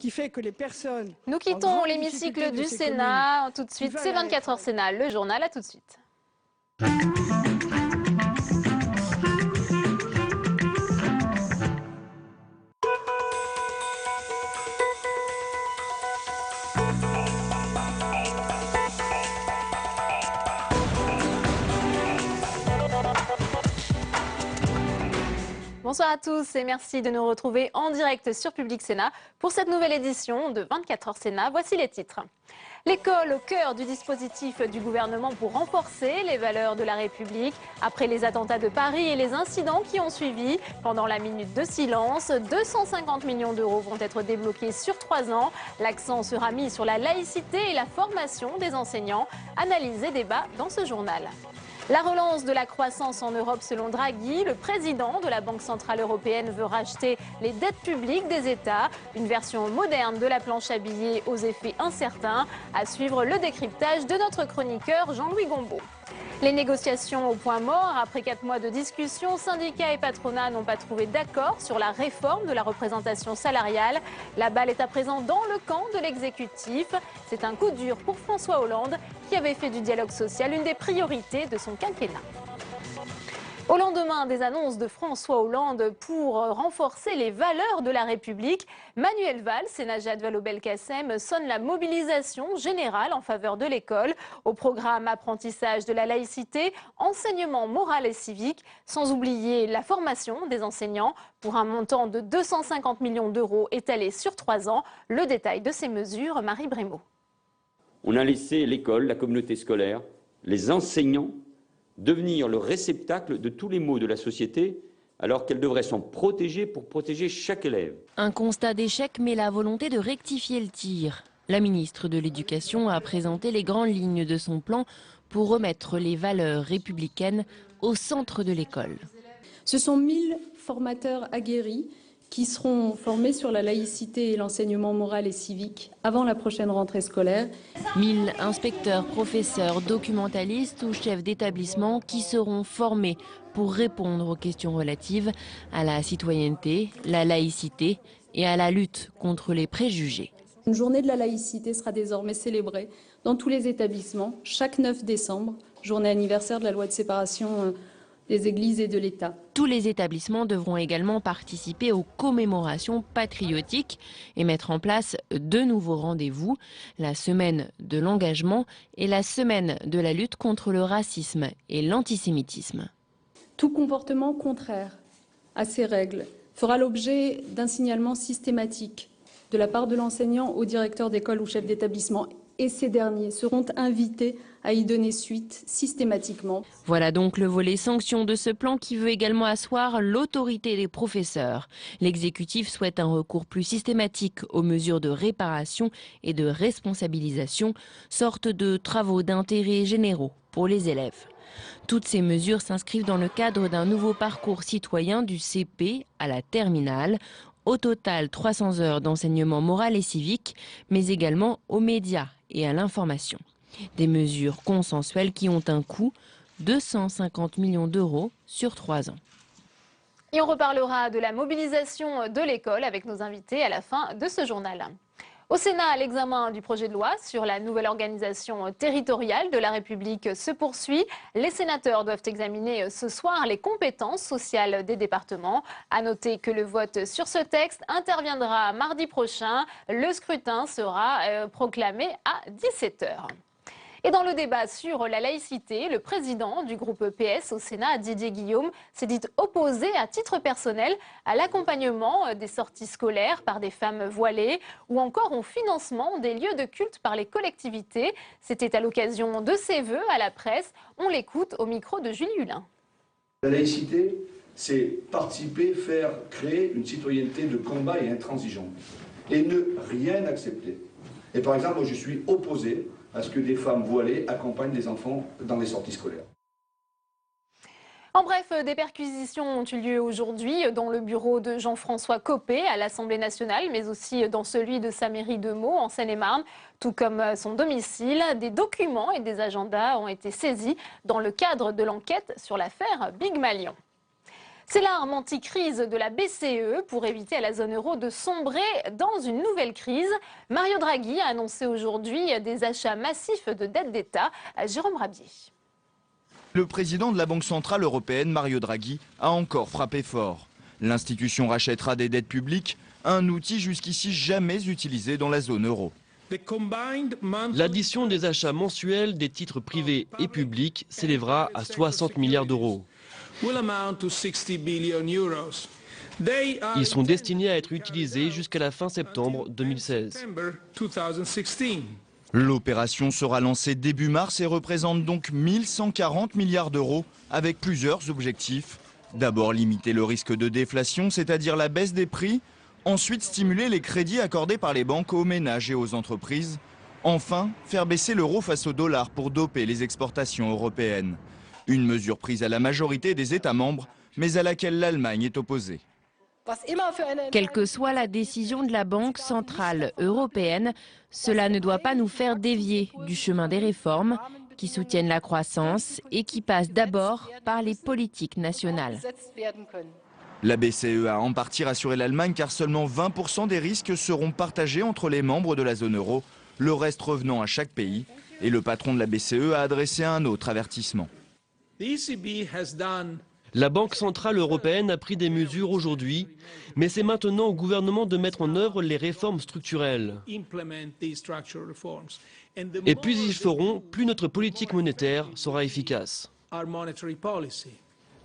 qui fait que les personnes... Nous quittons l'hémicycle du Sénat. Tout de suite, c'est 24 heures Sénat, le journal. À tout de suite. Bonsoir à tous et merci de nous retrouver en direct sur Public Sénat pour cette nouvelle édition de 24 heures Sénat. Voici les titres. L'école au cœur du dispositif du gouvernement pour renforcer les valeurs de la République. Après les attentats de Paris et les incidents qui ont suivi, pendant la minute de silence, 250 millions d'euros vont être débloqués sur 3 ans. L'accent sera mis sur la laïcité et la formation des enseignants. Analyse et débat dans ce journal. La relance de la croissance en Europe selon Draghi, le président de la Banque centrale européenne veut racheter les dettes publiques des États. Une version moderne de la planche à billets aux effets incertains. À suivre le décryptage de notre chroniqueur Jean-Louis Gombaud. Les négociations au point mort. Après 4 mois de discussion, syndicats et patronat n'ont pas trouvé d'accord sur la réforme de la représentation salariale. La balle est à présent dans le camp de l'exécutif. C'est un coup dur pour François Hollande qui avait fait du dialogue social une des priorités de son quinquennat. Au lendemain des annonces de François Hollande pour renforcer les valeurs de la République, Manuel Valls et Najat Vallaud-Belkacem sonnent la mobilisation générale en faveur de l'école. Au programme apprentissage de la laïcité, enseignement moral et civique, sans oublier la formation des enseignants pour un montant de 250 millions d'euros étalé sur 3 ans. Le détail de ces mesures, Marie Brémaud. On a laissé l'école, la communauté scolaire, les enseignants devenir le réceptacle de tous les maux de la société, alors qu'elle devrait s'en protéger pour protéger chaque élève. Un constat d'échec, mais la volonté de rectifier le tir. La ministre de l'Éducation a présenté les grandes lignes de son plan pour remettre les valeurs républicaines au centre de l'école. Ce sont 1000 formateurs aguerris qui seront formés sur la laïcité et l'enseignement moral et civique avant la prochaine rentrée scolaire. 1000 inspecteurs, professeurs, documentalistes ou chefs d'établissement qui seront formés pour répondre aux questions relatives à la citoyenneté, la laïcité et à la lutte contre les préjugés. Une journée de la laïcité sera désormais célébrée dans tous les établissements, chaque 9 décembre, journée anniversaire de la loi de séparation des églises et de l'État. Tous les établissements devront également participer aux commémorations patriotiques et mettre en place 2 nouveaux rendez-vous, la semaine de l'engagement et la semaine de la lutte contre le racisme et l'antisémitisme. Tout comportement contraire à ces règles fera l'objet d'un signalement systématique de la part de l'enseignant au directeur d'école ou chef d'établissement, et ces derniers seront invités à y donner suite systématiquement. Voilà donc le volet sanction de ce plan qui veut également asseoir l'autorité des professeurs. L'exécutif souhaite un recours plus systématique aux mesures de réparation et de responsabilisation, sorte de travaux d'intérêt généraux pour les élèves. Toutes ces mesures s'inscrivent dans le cadre d'un nouveau parcours citoyen du CP à la terminale. Au total, 300 heures d'enseignement moral et civique, mais également aux médias et à l'information. Des mesures consensuelles qui ont un coût, 250 millions d'euros sur 3 ans. Et on reparlera de la mobilisation de l'école avec nos invités à la fin de ce journal. Au Sénat, l'examen du projet de loi sur la nouvelle organisation territoriale de la République se poursuit. Les sénateurs doivent examiner ce soir les compétences sociales des départements. À noter que le vote sur ce texte interviendra mardi prochain. Le scrutin sera proclamé à 17 h. Et dans le débat sur la laïcité, le président du groupe PS au Sénat, Didier Guillaume, s'est dit opposé à titre personnel à l'accompagnement des sorties scolaires par des femmes voilées ou encore au financement des lieux de culte par les collectivités. C'était à l'occasion de ses vœux à la presse. On l'écoute au micro de Julie Hulin. La laïcité, c'est participer, créer une citoyenneté de combat et intransigeante et ne rien accepter. Et par exemple, moi, je suis opposé à ce que des femmes voilées accompagnent des enfants dans les sorties scolaires. En bref, des perquisitions ont eu lieu aujourd'hui dans le bureau de Jean-François Copé à l'Assemblée nationale, mais aussi dans celui de sa mairie de Meaux en Seine-et-Marne, tout comme son domicile. Des documents et des agendas ont été saisis dans le cadre de l'enquête sur l'affaire Big Malion. C'est l'arme anti-crise de la BCE pour éviter à la zone euro de sombrer dans une nouvelle crise. Mario Draghi a annoncé aujourd'hui des achats massifs de dettes d'État. Jérôme Rabier. Le président de la Banque centrale européenne, Mario Draghi, a encore frappé fort. L'institution rachètera des dettes publiques, un outil jusqu'ici jamais utilisé dans la zone euro. L'addition des achats mensuels des titres privés et publics s'élèvera à 60 milliards d'euros. Ils sont destinés à être utilisés jusqu'à la fin septembre 2016. L'opération sera lancée début mars et représente donc 1140 milliards d'euros avec plusieurs objectifs. D'abord limiter le risque de déflation, c'est-à-dire la baisse des prix. Ensuite stimuler les crédits accordés par les banques aux ménages et aux entreprises. Enfin, faire baisser l'euro face au dollar pour doper les exportations européennes. Une mesure prise à la majorité des États membres, mais à laquelle l'Allemagne est opposée. Quelle que soit la décision de la Banque centrale européenne, cela ne doit pas nous faire dévier du chemin des réformes qui soutiennent la croissance et qui passent d'abord par les politiques nationales. La BCE a en partie rassuré l'Allemagne car seulement 20% des risques seront partagés entre les membres de la zone euro, le reste revenant à chaque pays. Et le patron de la BCE a adressé un autre avertissement. La Banque centrale européenne a pris des mesures aujourd'hui, mais c'est maintenant au gouvernement de mettre en œuvre les réformes structurelles. Et plus ils feront, plus notre politique monétaire sera efficace.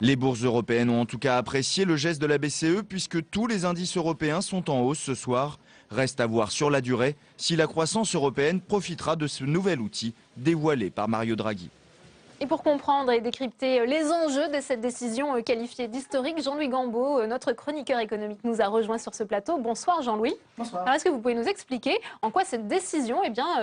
Les bourses européennes ont en tout cas apprécié le geste de la BCE puisque tous les indices européens sont en hausse ce soir. Reste à voir sur la durée si la croissance européenne profitera de ce nouvel outil dévoilé par Mario Draghi. Et pour comprendre et décrypter les enjeux de cette décision qualifiée d'historique, Jean-Louis Gambeau, notre chroniqueur économique, nous a rejoint sur ce plateau. Bonsoir Jean-Louis. Bonsoir. Alors est-ce que vous pouvez nous expliquer en quoi cette décision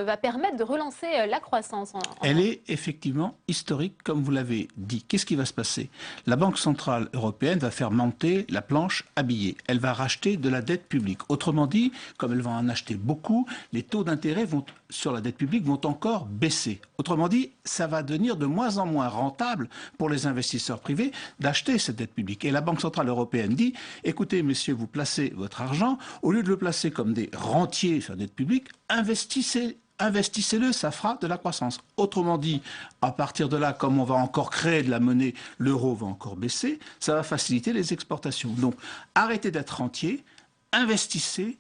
va permettre de relancer la croissance Elle est effectivement historique, comme vous l'avez dit. Qu'est-ce qui va se passer? La Banque centrale européenne va faire monter la planche à billets. Elle va racheter de la dette publique. Autrement dit, comme elle va en acheter beaucoup, les taux d'intérêt sur la dette publique vont encore baisser. Autrement dit, ça va devenir de moins en moins rentable pour les investisseurs privés d'acheter cette dette publique. Et la Banque centrale européenne dit, écoutez messieurs, vous placez votre argent, au lieu de le placer comme des rentiers sur la dette publique, investissez-le, ça fera de la croissance. Autrement dit, à partir de là, comme on va encore créer de la monnaie, l'euro va encore baisser, ça va faciliter les exportations. Donc, arrêtez d'être rentier, investissez,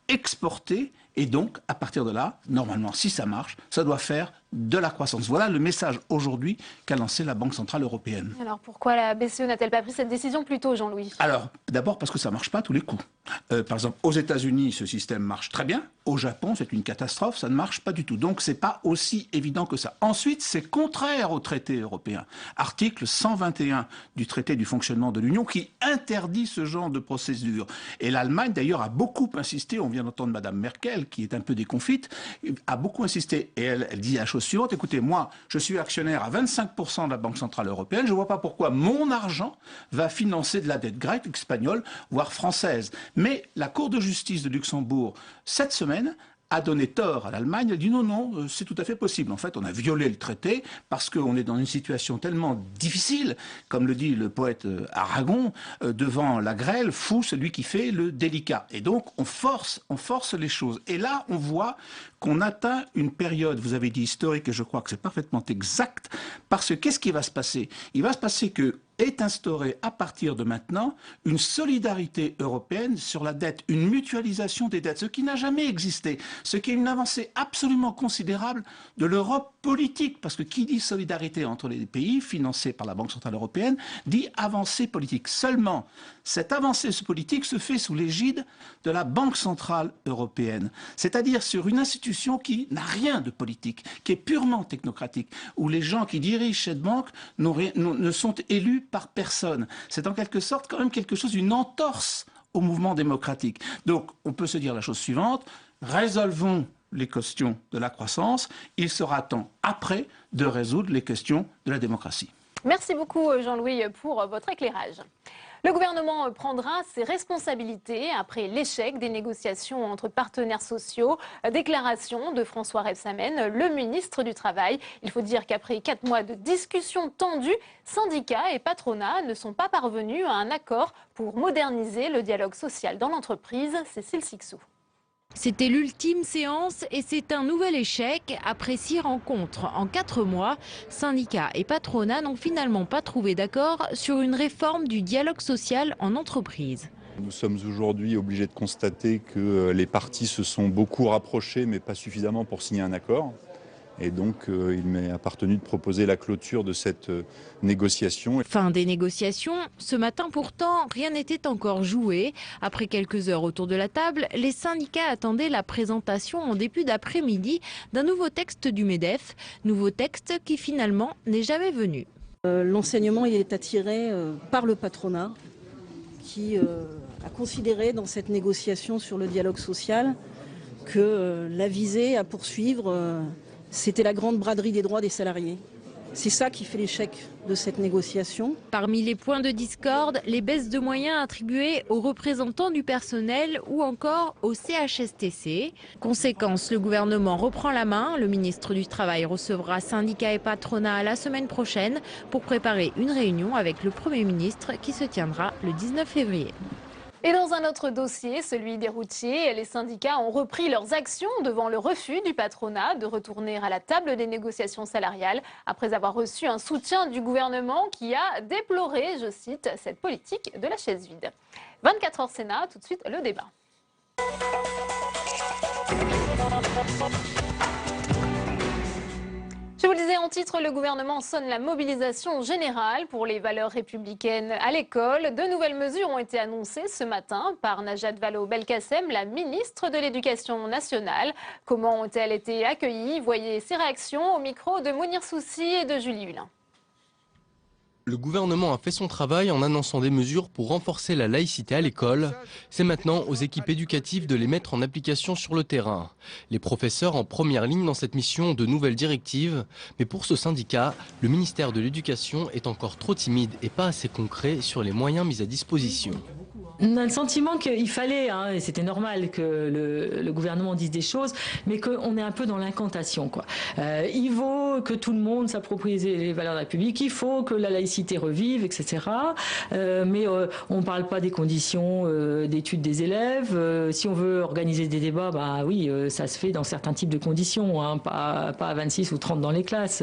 exportez, et donc, à partir de là, normalement, si ça marche, ça doit faire de la croissance. Voilà le message aujourd'hui qu'a lancé la Banque centrale européenne. Alors pourquoi la BCE n'a-t-elle pas pris cette décision plus tôt, Jean-Louis? Alors, d'abord parce que ça ne marche pas à tous les coups. Par exemple, aux États-Unis, ce système marche très bien. Au Japon, c'est une catastrophe, ça ne marche pas du tout. Donc, ce n'est pas aussi évident que ça. Ensuite, c'est contraire au traité européen. Article 121 du traité du fonctionnement de l'Union qui interdit ce genre de procédure. Et l'Allemagne, d'ailleurs, a beaucoup insisté, on vient d'entendre Mme Merkel, qui est un peu déconfite, a beaucoup insisté. Et elle dit la chose suivante, écoutez, moi, je suis actionnaire à 25% de la Banque centrale européenne, je ne vois pas pourquoi mon argent va financer de la dette grecque, espagnole, voire française. Mais la Cour de justice de Luxembourg, cette semaine, a donné tort à l'Allemagne. Elle dit non, c'est tout à fait possible. En fait, on a violé le traité parce qu'on est dans une situation tellement difficile, comme le dit le poète Aragon, devant la grêle, fou celui qui fait le délicat. Et donc, on force les choses. Et là, on voit qu'on atteint une période, vous avez dit historique, et je crois que c'est parfaitement exact, parce que qu'est-ce qui va se passer? Il va se passer que est instaurée à partir de maintenant une solidarité européenne sur la dette, une mutualisation des dettes, ce qui n'a jamais existé, ce qui est une avancée absolument considérable de l'Europe politique, parce que qui dit solidarité entre les pays financés par la Banque centrale européenne dit avancée politique. Seulement, cette avancée politique se fait sous l'égide de la Banque centrale européenne, c'est-à-dire sur une institution qui n'a rien de politique, qui est purement technocratique, où les gens qui dirigent cette banque ne sont élus par personne. C'est en quelque sorte quand même quelque chose, une entorse au mouvement démocratique. Donc on peut se dire la chose suivante, résolvons les questions de la croissance, il sera temps après de résoudre les questions de la démocratie. Merci beaucoup Jean-Louis pour votre éclairage. Le gouvernement prendra ses responsabilités après l'échec des négociations entre partenaires sociaux. Déclaration de François Rebsamen, le ministre du Travail. Il faut dire qu'après 4 mois de discussions tendues, syndicats et patronat ne sont pas parvenus à un accord pour moderniser le dialogue social dans l'entreprise. Cécile Sixou. C'était l'ultime séance et c'est un nouvel échec. Après 6 rencontres en 4 mois, syndicats et patronat n'ont finalement pas trouvé d'accord sur une réforme du dialogue social en entreprise. Nous sommes aujourd'hui obligés de constater que les parties se sont beaucoup rapprochées, mais pas suffisamment pour signer un accord. Et donc, il m'est appartenu de proposer la clôture de cette négociation. Fin des négociations. Ce matin, pourtant, rien n'était encore joué. Après quelques heures autour de la table, les syndicats attendaient la présentation en début d'après-midi d'un nouveau texte du MEDEF. Nouveau texte qui finalement n'est jamais venu. L'enseignement il est attiré par le patronat qui a considéré dans cette négociation sur le dialogue social que la visée à poursuivre c'était la grande braderie des droits des salariés. C'est ça qui fait l'échec de cette négociation. Parmi les points de discorde, les baisses de moyens attribuées aux représentants du personnel ou encore au CHSTC. Conséquence, le gouvernement reprend la main. Le ministre du Travail recevra syndicats et patronat la semaine prochaine pour préparer une réunion avec le Premier ministre qui se tiendra le 19 février. Et dans un autre dossier, celui des routiers, les syndicats ont repris leurs actions devant le refus du patronat de retourner à la table des négociations salariales après avoir reçu un soutien du gouvernement qui a déploré, je cite, cette politique de la chaise vide. 24 heures Sénat, tout de suite le débat. Je vous le disais en titre, le gouvernement sonne la mobilisation générale pour les valeurs républicaines à l'école. De nouvelles mesures ont été annoncées ce matin par Najat Vallaud-Belkacem, la ministre de l'Éducation nationale. Comment ont-elles été accueillies? Voyez ces réactions au micro de Mounir Soussi et de Julie Hulin. Le gouvernement a fait son travail en annonçant des mesures pour renforcer la laïcité à l'école. C'est maintenant aux équipes éducatives de les mettre en application sur le terrain. Les professeurs en première ligne dans cette mission ont de nouvelles directives. Mais pour ce syndicat, le ministère de l'Éducation est encore trop timide et pas assez concret sur les moyens mis à disposition. On a le sentiment qu'il fallait, et c'était normal que le gouvernement dise des choses, mais qu'on est un peu dans l'incantation, quoi. Il faut que tout le monde s'approprie les valeurs de la République, il faut que la laïcité revive, etc. Mais on ne parle pas des conditions d'études des élèves. Si on veut organiser des débats, bah oui, ça se fait dans certains types de conditions, pas à 26 ou 30 dans les classes.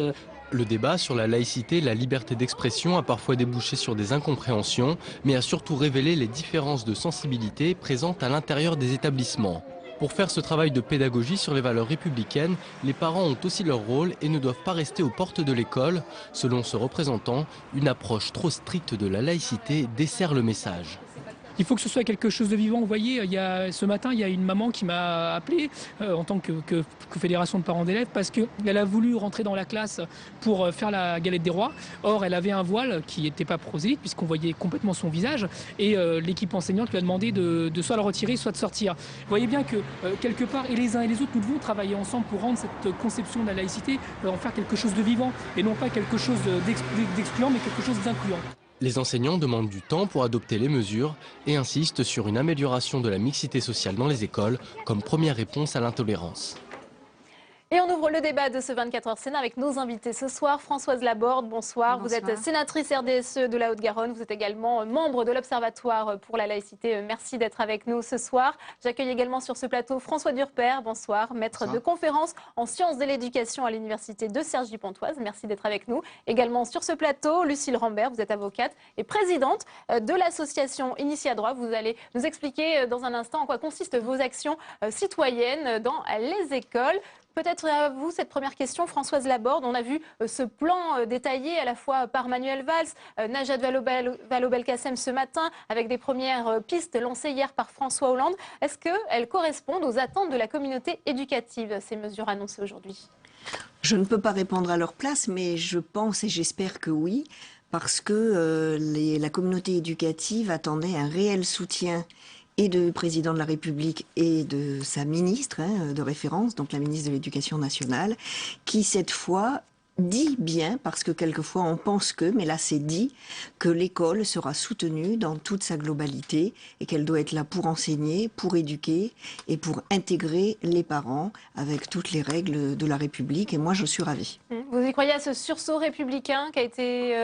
Le débat sur la laïcité et la liberté d'expression a parfois débouché sur des incompréhensions, mais a surtout révélé les différences de sensibilité présentes à l'intérieur des établissements. Pour faire ce travail de pédagogie sur les valeurs républicaines, les parents ont aussi leur rôle et ne doivent pas rester aux portes de l'école. Selon ce représentant, une approche trop stricte de la laïcité dessert le message. Il faut que ce soit quelque chose de vivant. Vous voyez, ce matin, il y a une maman qui m'a appelé en tant que fédération de parents d'élèves parce qu'elle a voulu rentrer dans la classe pour faire la galette des rois. Or, elle avait un voile qui n'était pas prosélyte puisqu'on voyait complètement son visage. Et l'équipe enseignante lui a demandé de soit le retirer, soit de sortir. Vous voyez bien que quelque part, et les uns et les autres, nous devons travailler ensemble pour rendre cette conception de la laïcité, en faire quelque chose de vivant et non pas quelque chose d'excluant, mais quelque chose d'incluant. Les enseignants demandent du temps pour adopter les mesures et insistent sur une amélioration de la mixité sociale dans les écoles comme première réponse à l'intolérance. Et on ouvre le débat de ce 24 heures Sénat avec nos invités ce soir. Françoise Laborde, bonsoir. Vous êtes sénatrice RDSE de la Haute-Garonne. Vous êtes également membre de l'Observatoire pour la laïcité. Merci d'être avec nous ce soir. J'accueille également sur ce plateau François Durper, bonsoir, maître de conférence en sciences de l'éducation à l'université de Cergy-Pontoise. Merci d'être avec nous. Également sur ce plateau, Lucille Rambert, vous êtes avocate et présidente de l'association Initia Droit. Vous allez nous expliquer dans un instant en quoi consistent vos actions citoyennes dans les écoles. Peut-être à vous cette première question, Françoise Laborde. On a vu ce plan détaillé à la fois par Manuel Valls, Najat Vallaud-Belkacem ce matin, avec des premières pistes lancées hier par François Hollande. Est-ce qu'elles correspondent aux attentes de la communauté éducative, ces mesures annoncées aujourd'hui? Je ne peux pas répondre à leur place, mais je pense et j'espère que oui, parce que la communauté éducative attendait un réel soutien et du président de la République et de sa ministre de référence, donc la ministre de l'Éducation nationale, qui cette fois dit bien, parce que quelquefois on pense que, mais là c'est dit, que l'école sera soutenue dans toute sa globalité et qu'elle doit être là pour enseigner, pour éduquer et pour intégrer les parents avec toutes les règles de la République. Et moi, je suis ravie. Vous y croyez à ce sursaut républicain qui a été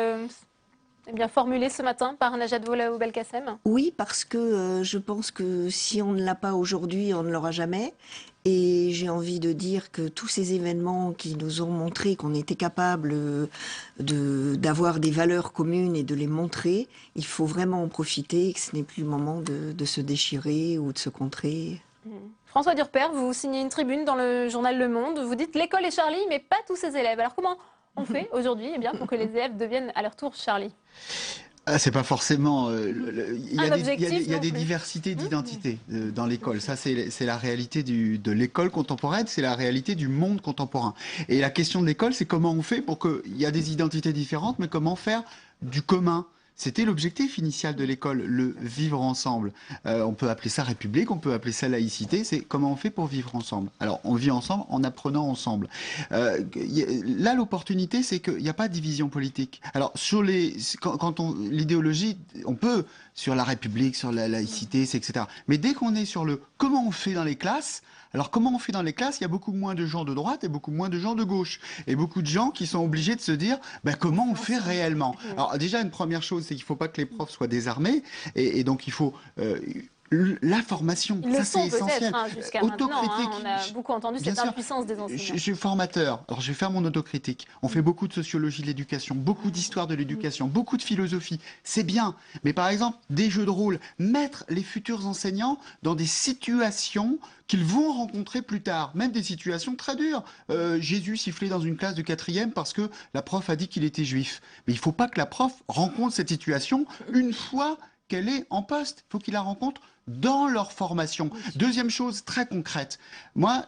bien formulé ce matin par Najat Vallaud-Belkacem? Oui, parce que je pense que si on ne l'a pas aujourd'hui, on ne l'aura jamais. Et j'ai envie de dire que tous ces événements qui nous ont montré qu'on était capable d'avoir des valeurs communes et de les montrer, il faut vraiment en profiter et que ce n'est plus le moment de se déchirer ou de se contrer. François Durper, vous signez une tribune dans le journal Le Monde. Vous dites « l'école est Charlie, mais pas tous ses élèves ». Alors comment on fait aujourd'hui pour que les élèves deviennent à leur tour Charlie? C'est pas forcément. Il y a des diversités d'identités dans l'école. Ça, c'est la réalité de l'école contemporaine, c'est la réalité du monde contemporain. Et la question de l'école, c'est comment on fait pour qu'il y a des identités différentes, mais comment faire du commun. C'était l'objectif initial de l'école, le vivre ensemble. On peut appeler ça République, on peut appeler ça laïcité, c'est comment on fait pour vivre ensemble. Alors, on vit ensemble en apprenant ensemble. Là, l'opportunité, c'est qu'il n'y a pas de division politique. Alors, sur l'idéologie, on peut, sur la République, sur la laïcité, etc. Mais dès qu'on est sur le comment on fait dans les classes, alors comment on fait dans les classes? Il y a beaucoup moins de gens de droite et beaucoup moins de gens de gauche. Et beaucoup de gens qui sont obligés de se dire comment on fait réellement. Alors déjà, une première chose, c'est qu'il ne faut pas que les profs soient désarmés. Et donc il faut... la formation, ça c'est essentiel. Jusqu'à maintenant, on a beaucoup entendu cette impuissance des enseignants. Je suis formateur, alors je vais faire mon autocritique. On fait beaucoup de sociologie de l'éducation, beaucoup d'histoire de l'éducation, beaucoup de philosophie. C'est bien, mais par exemple, des jeux de rôle, mettre les futurs enseignants dans des situations qu'ils vont rencontrer plus tard, même des situations très dures. Jésus sifflait dans une classe de 4e parce que la prof a dit qu'il était juif. Mais il ne faut pas que la prof rencontre cette situation une fois qu'elle est en poste. Il faut qu'il la rencontre dans leur formation. Deuxième chose très concrète. Moi,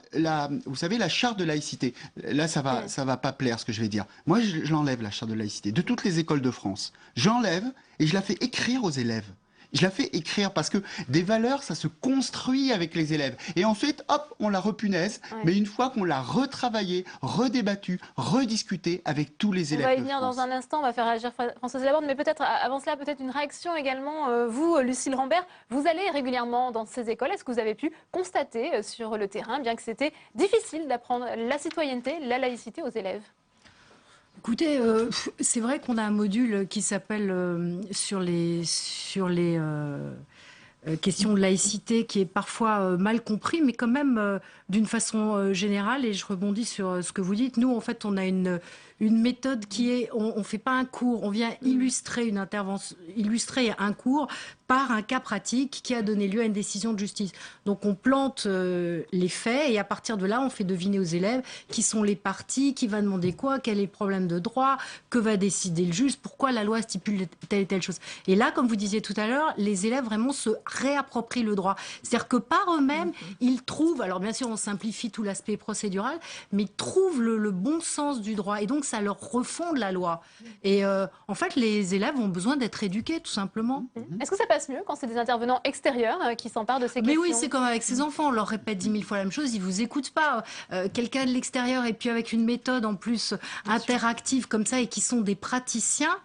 vous savez, la charte de laïcité, là, ça va pas plaire ce que je vais dire. Moi, je l'enlève, la charte de laïcité, de toutes les écoles de France. J'enlève et je la fais écrire aux élèves. Je la fais écrire parce que des valeurs, ça se construit avec les élèves. Et ensuite, hop, on la repunaise. Ouais. Mais une fois qu'on l'a retravaillée, redébattue, rediscutée avec tous les élèves. On va y venir dans un instant, on va faire réagir Françoise Laborde. Mais peut-être, avant cela, peut-être une réaction également. Vous, Lucille Rambert, vous allez régulièrement dans ces écoles. Est-ce que vous avez pu constater sur le terrain, bien que c'était difficile d'apprendre la citoyenneté, la laïcité aux élèves? Écoutez, c'est vrai qu'on a un module qui s'appelle sur les questions de laïcité qui est parfois mal compris, mais quand même d'une façon générale, et je rebondis sur ce que vous dites. Nous, en fait, on a une méthode qui est, on ne fait pas un cours, on vient illustrer une intervention, illustrer un cours par un cas pratique qui a donné lieu à une décision de justice. Donc on plante les faits et à partir de là, on fait deviner aux élèves qui sont les parties, qui va demander quoi, quel est le problème de droit, que va décider le juge, pourquoi la loi stipule telle et telle chose. Et là, comme vous disiez tout à l'heure, les élèves vraiment se réapproprient le droit. C'est-à-dire que par eux-mêmes, ils trouvent, alors bien sûr on simplifie tout l'aspect procédural, mais ils trouvent le bon sens du droit. Et donc ça leur refonde la loi. Et en fait, les élèves ont besoin d'être éduqués, tout simplement. Est-ce que ça passe mieux quand c'est des intervenants extérieurs qui s'emparent de ces questions? Mais oui, c'est comme avec ces enfants. On leur répète 10 000 fois la même chose, ils vous écoutent pas. Quelqu'un de l'extérieur et puis avec une méthode en plus interactive comme ça et qui sont des praticiens,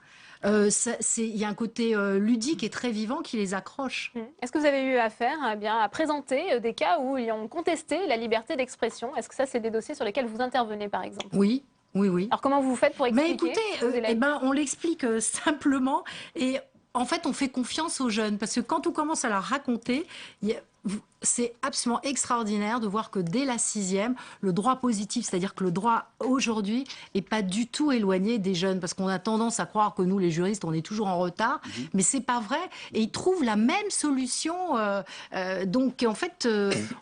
il y a un côté ludique et très vivant qui les accroche. Est-ce que vous avez eu affaire à présenter des cas où ils ont contesté la liberté d'expression? Est-ce que ça, c'est des dossiers sur lesquels vous intervenez, par exemple? Oui. Oui, oui. Alors comment vous faites pour expliquer? Mais écoutez, on l'explique simplement et en fait on fait confiance aux jeunes parce que quand on commence à leur raconter, c'est absolument extraordinaire de voir que dès la 6e, le droit positif, c'est-à-dire que le droit aujourd'hui n'est pas du tout éloigné des jeunes parce qu'on a tendance à croire que nous les juristes on est toujours en retard, mais c'est pas vrai et ils trouvent la même solution donc en fait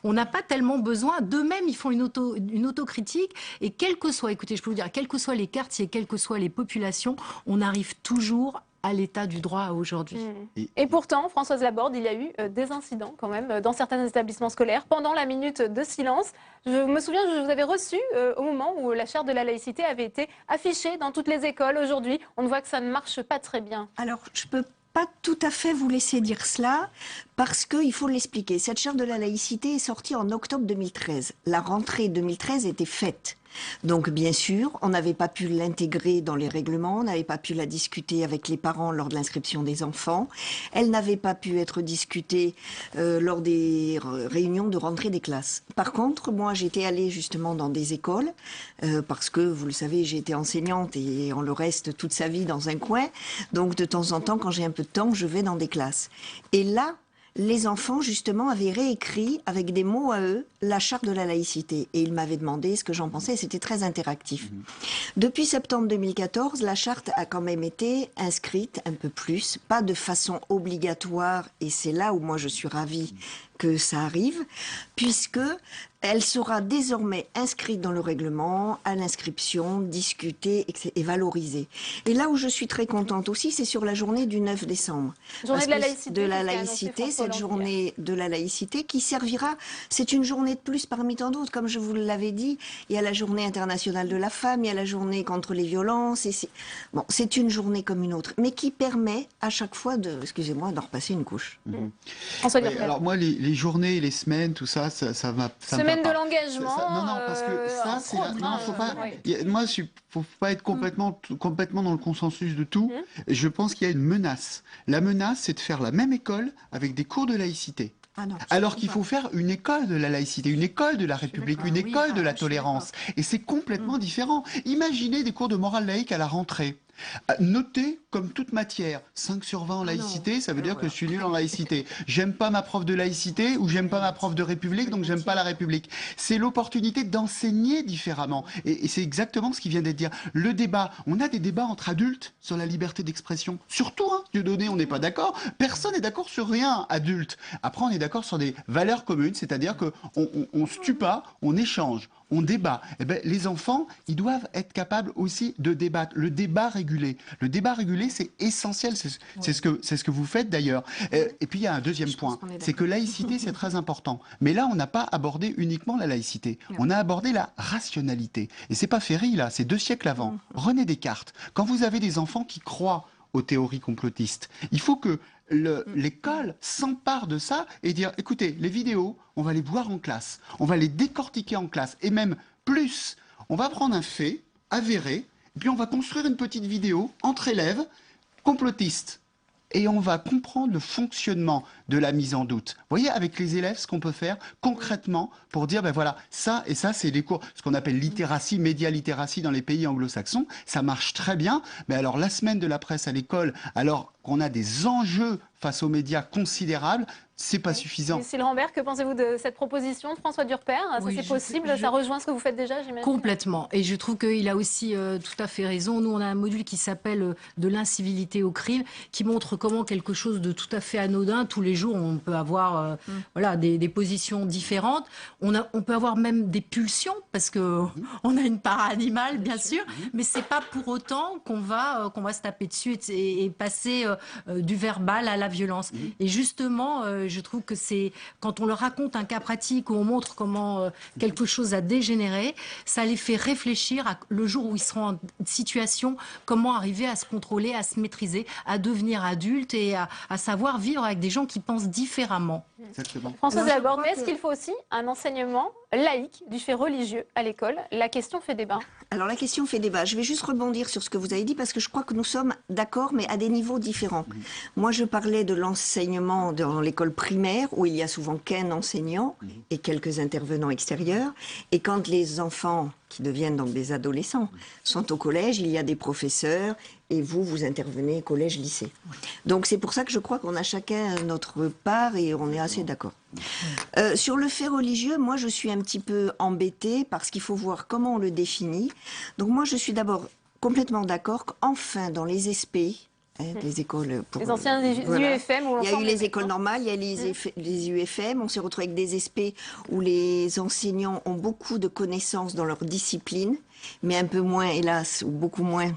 on n'a pas tellement besoin d'eux-mêmes, ils font une autocritique et quel que soit, écoutez je peux vous dire, quels que soient les quartiers, quelles que soient les populations, on arrive toujours à l'état du droit aujourd'hui. Et pourtant, Françoise Laborde, il y a eu des incidents quand même dans certains établissements scolaires pendant la minute de silence. Je me souviens, je vous avais reçu au moment où la charte de la laïcité avait été affichée dans toutes les écoles. Aujourd'hui, on voit que ça ne marche pas très bien. Alors, je peux pas tout à fait vous laisser dire cela Parce qu'il faut l'expliquer. Cette charte de la laïcité est sortie en octobre 2013. La rentrée 2013 était faite. Donc bien sûr, on n'avait pas pu l'intégrer dans les règlements, on n'avait pas pu la discuter avec les parents lors de l'inscription des enfants, elle n'avait pas pu être discutée lors des réunions de rentrée des classes. Par contre, moi j'étais allée justement dans des écoles, parce que vous le savez, j'ai été enseignante et on le reste toute sa vie dans un coin, donc de temps en temps, quand j'ai un peu de temps, je vais dans des classes. Et là, les enfants, justement, avaient réécrit avec des mots à eux la charte de la laïcité. Et ils m'avaient demandé ce que j'en pensais, et c'était très interactif. Depuis septembre 2014, la charte a quand même été inscrite un peu plus, pas de façon obligatoire, et c'est là où moi je suis ravie que ça arrive, puisque elle sera désormais inscrite dans le règlement, à l'inscription, discutée et valorisée. Et là où je suis très contente aussi, c'est sur la journée du 9 décembre. Journée de la laïcité. De la laïcité, cette journée de la laïcité qui servira, c'est une journée de plus parmi tant d'autres, comme je vous l'avais dit, il y a la journée internationale de la femme, il y a la journée contre les violences, et bon, c'est une journée comme une autre, mais qui permet à chaque fois excusez-moi, d'en repasser une couche. Oui, alors moi, les journées, les semaines, tout ça, ça m'a... Semaine de l'engagement. Non, parce que ça, c'est... Non, faut pas... Moi, faut pas être complètement dans le consensus de tout. Je pense qu'il y a une menace. La menace, c'est de faire la même école avec des cours de laïcité. Alors qu'il faut faire une école de la laïcité, une école de la République, une école de la tolérance. Et c'est complètement différent. Imaginez des cours de morale laïque à la rentrée. Notez comme toute matière, 5 sur 20 en laïcité, ça veut dire que je suis nul en laïcité. J'aime pas ma prof de laïcité ou j'aime pas ma prof de République, donc j'aime pas la République. C'est l'opportunité d'enseigner différemment. Et c'est exactement ce qui vient d'être dit. Le débat, on a des débats entre adultes sur la liberté d'expression. Surtout, Dieudonné, on n'est pas d'accord. Personne n'est d'accord sur rien, adulte. Après, on est d'accord sur des valeurs communes, c'est-à-dire qu'on se tue pas, on échange. On débat. Eh ben, les enfants, ils doivent être capables aussi de débattre. Le débat régulé. Le débat régulé, c'est essentiel. C'est ce que vous faites d'ailleurs. Et puis il y a un deuxième point, c'est que laïcité, c'est très important. Mais là, on n'a pas abordé uniquement la laïcité. On a abordé la rationalité. Et c'est pas Ferry là, c'est 2 siècles avant. René Descartes. Quand vous avez des enfants qui croient aux théories complotistes, il faut que l'école s'empare de ça et dire, écoutez, les vidéos, on va les voir en classe, on va les décortiquer en classe, et même plus, on va prendre un fait avéré, et puis on va construire une petite vidéo entre élèves complotistes. Et on va comprendre le fonctionnement de la mise en doute. Vous voyez, avec les élèves, ce qu'on peut faire concrètement pour dire, ben voilà, ça et ça, c'est des cours, ce qu'on appelle littératie, média-littératie dans les pays anglo-saxons. Ça marche très bien. Mais alors, la semaine de la presse à l'école, alors qu'on a des enjeux face aux médias considérables, c'est pas suffisant. Cécile Rambert, que pensez-vous de cette proposition de François Durper? Oui, c'est possible, ça rejoint ce que vous faites déjà, j'imagine. Complètement. Et je trouve qu'il a aussi tout à fait raison. Nous, on a un module qui s'appelle de l'incivilité au crime, qui montre comment quelque chose de tout à fait anodin, tous les jours, on peut avoir voilà, des positions différentes. On peut avoir même des pulsions, parce que on a une part animale, bien sûr, mais c'est pas pour autant qu'on va se taper dessus et passer du verbal à la violence. Et justement, je trouve que c'est quand on leur raconte un cas pratique où on montre comment quelque chose a dégénéré, ça les fait réfléchir à le jour où ils seront en situation, comment arriver à se contrôler, à se maîtriser, à devenir adulte et à savoir vivre avec des gens qui pensent différemment. Exactement. Françoise Laborde, mais est-ce qu'il faut aussi un enseignement laïque du fait religieux à l'école? La question fait débat. Alors la question fait débat. Je vais juste rebondir sur ce que vous avez dit parce que je crois que nous sommes d'accord, mais à des niveaux différents. Moi, je parlais de l'enseignement dans l'école primaire où il y a souvent qu'un enseignant et quelques intervenants extérieurs. Et quand les enfants qui deviennent donc des adolescents sont au collège, il y a des professeurs et vous intervenez collège, lycée. Donc c'est pour ça que je crois qu'on a chacun notre part et on est assez d'accord. Sur le fait religieux, moi je suis un petit peu embêtée parce qu'il faut voir comment on le définit. Donc moi je suis d'abord complètement d'accord qu'enfin dans les SP, les écoles pour les anciens UFM, il y a eu les écoles normales, il y a les UFM, on s'est retrouvé avec des SP où les enseignants ont beaucoup de connaissances dans leur discipline, mais un peu moins, hélas, ou beaucoup moins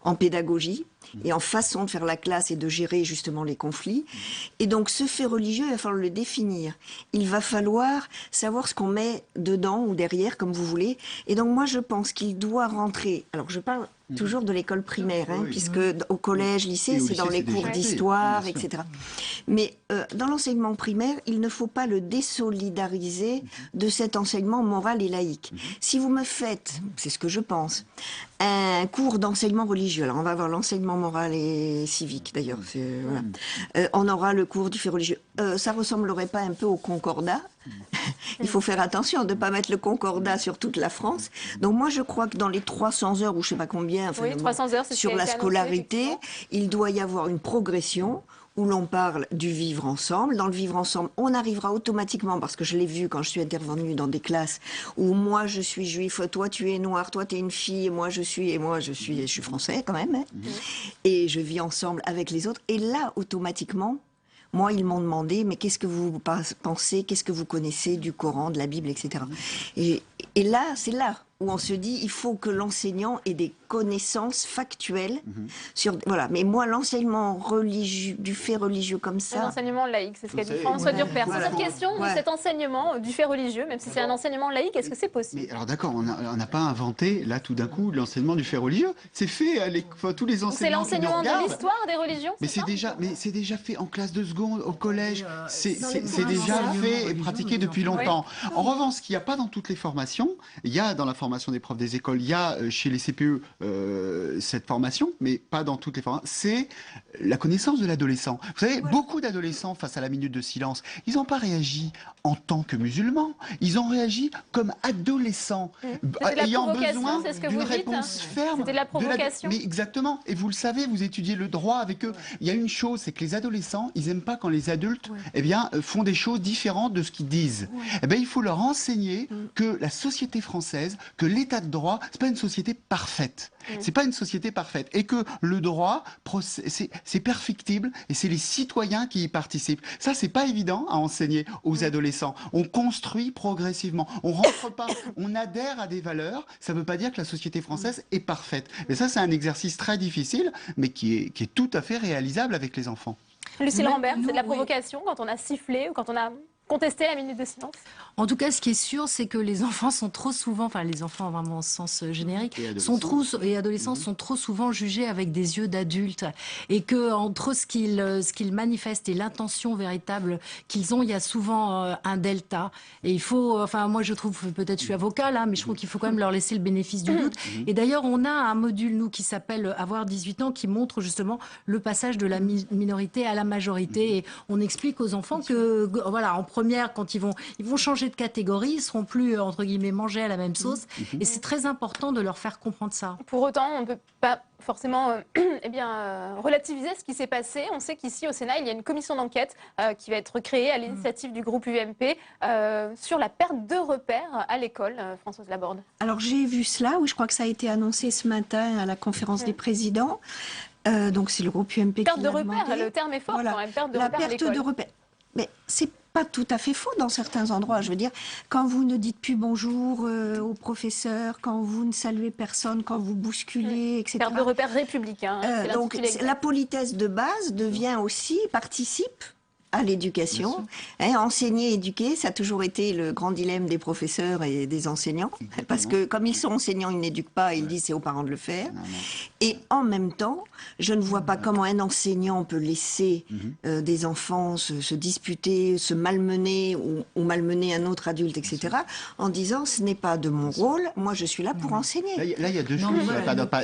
en pédagogie et en façon de faire la classe et de gérer justement les conflits. Et donc ce fait religieux, il va falloir le définir. Il va falloir savoir ce qu'on met dedans ou derrière, comme vous voulez. Et donc moi je pense qu'il doit rentrer, alors je parle toujours de l'école primaire, puisque au collège, lycée, c'est dans les cours d'histoire, etc. Mais dans l'enseignement primaire, il ne faut pas le désolidariser de cet enseignement moral et laïque. Si vous me faites, c'est ce que je pense, un cours d'enseignement religieux, alors on va avoir l'enseignement moral et civique d'ailleurs, voilà. On aura le cours du fait religieux. Ça ressemblerait pas un peu au concordat? Il faut faire attention de ne pas mettre le concordat sur toute la France. Donc moi je crois que dans les 300 heures ou je sais pas combien, enfin, 300 heures, sur la scolarité, il doit y avoir une progression où l'on parle du vivre ensemble. Dans le vivre ensemble, on arrivera automatiquement, parce que je l'ai vu quand je suis intervenue dans des classes où moi je suis juif, toi tu es noir, toi tu es une fille, et moi je suis français quand même, et je vis ensemble avec les autres. Et là, automatiquement, moi, ils m'ont demandé, mais qu'est-ce que vous pensez, qu'est-ce que vous connaissez du Coran, de la Bible, etc. Et là, c'est là où on se dit, il faut que l'enseignant ait des connaissances factuelles sur... Voilà. Mais moi, l'enseignement religieux, du fait religieux comme ça... L'enseignement laïque, c'est ce qu'a dit François Durper. C'est cette question de cet enseignement du fait religieux, même si c'est un enseignement laïque, est-ce que c'est possible? Mais alors d'accord, on n'a pas inventé, là, tout d'un coup, l'enseignement du fait religieux. C'est fait, tous les enseignants... C'est l'enseignement de l'histoire des religions, mais c'est déjà fait en classe de seconde, au collège. C'est déjà fait et pratiqué depuis longtemps. En revanche, ce qu'il n'y a pas dans toutes les formations, il y a dans la formation des profs des écoles, il y a chez les CPE cette formation, mais pas dans toutes les formations, c'est la connaissance de l'adolescent. Vous savez, beaucoup d'adolescents, face à la minute de silence, ils n'ont pas réagi en tant que musulmans, ils ont réagi comme adolescents, ayant besoin d'une réponse ferme. C'était de la provocation. Mais exactement, et vous le savez, vous étudiez le droit avec eux. Il y a une chose, c'est que les adolescents, ils n'aiment pas quand les adultes font des choses différentes de ce qu'ils disent. Eh bien, il faut leur enseigner que la société française, que l'état de droit, c'est pas une société parfaite. C'est pas une société parfaite. Et que le droit, c'est perfectible et c'est les citoyens qui y participent. Ça, c'est pas évident à enseigner aux adolescents. On construit progressivement. On rentre pas, on adhère à des valeurs. Ça veut pas dire que la société française est parfaite. Mais ça, c'est un exercice très difficile, mais qui est tout à fait réalisable avec les enfants. Lucille Rambert, c'est de la provocation quand on a sifflé ou quand on a contesté la minute de silence? En tout cas, ce qui est sûr, c'est que les enfants sont trop souvent, enfin les enfants vraiment au sens générique, et adolescents sont trop souvent jugés avec des yeux d'adultes. Et que entre ce qu'ils manifestent et l'intention véritable qu'ils ont, il y a souvent un delta. Et il faut, enfin moi je trouve, peut-être je suis avocat là, mais je trouve qu'il faut quand même leur laisser le bénéfice du doute. Et d'ailleurs, on a un module, nous, qui s'appelle Avoir 18 ans, qui montre justement le passage de la minorité à la majorité. Et on explique aux enfants que, voilà, en première, quand ils vont changer de catégorie, ils ne seront plus, entre guillemets, mangés à la même sauce. Et c'est très important de leur faire comprendre ça. Pour autant, on ne peut pas forcément relativiser ce qui s'est passé. On sait qu'ici, au Sénat, il y a une commission d'enquête qui va être créée à l'initiative du groupe UMP sur la perte de repères à l'école. Françoise Laborde. Alors, j'ai vu cela, oui, je crois que ça a été annoncé ce matin à la conférence des présidents. Donc, c'est le groupe UMP qui l'a demandé. Perte de repères, le terme est fort quand même, perte de repères à l'école. La perte de repères. Mais c'est pas tout à fait faux dans certains endroits. Je veux dire, quand vous ne dites plus bonjour au professeur, quand vous ne saluez personne, quand vous bousculez, etc. Perte de repères républicain. Donc la politesse de base devient aussi, participe à l'éducation. Enseigner, éduquer, ça a toujours été le grand dilemme des professeurs et des enseignants. Parce que comme ils sont enseignants, ils n'éduquent pas, ils disent c'est aux parents de le faire. Et en même temps, je ne vois pas comment un enseignant peut laisser des enfants se disputer, se malmener ou malmener un autre adulte, etc. en disant ce n'est pas de mon rôle, moi je suis là pour enseigner. Là, il y a deux choses.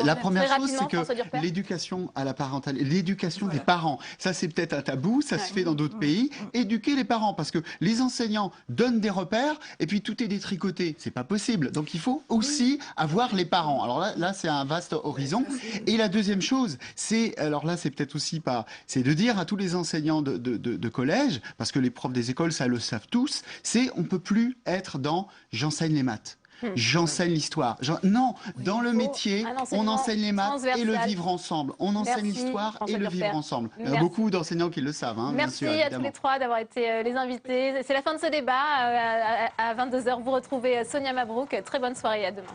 La première chose, c'est que l'éducation à la parentalité, l'éducation des parents, ça c'est peut-être un tabou, ça se fait dans d'autres pays, éduquer les parents, parce que les enseignants donnent des repères et puis tout est détricoté, c'est pas possible. Donc il faut aussi avoir les parents. Alors là c'est un vaste horizon. Et la deuxième chose, c'est, alors là c'est peut-être aussi pas, c'est de dire à tous les enseignants de collège, parce que les profs des écoles ça le savent tous, c'est on peut plus être dans j'enseigne les maths. J'enseigne l'histoire. Non, dans le métier, on enseigne les maths et le vivre ensemble. On enseigne l'histoire et le vivre ensemble. Il y a beaucoup d'enseignants qui le savent. Merci bien sûr, à tous les trois d'avoir été les invités. C'est la fin de ce débat. À 22h, vous retrouvez Sonia Mabrouk. Très bonne soirée et à demain.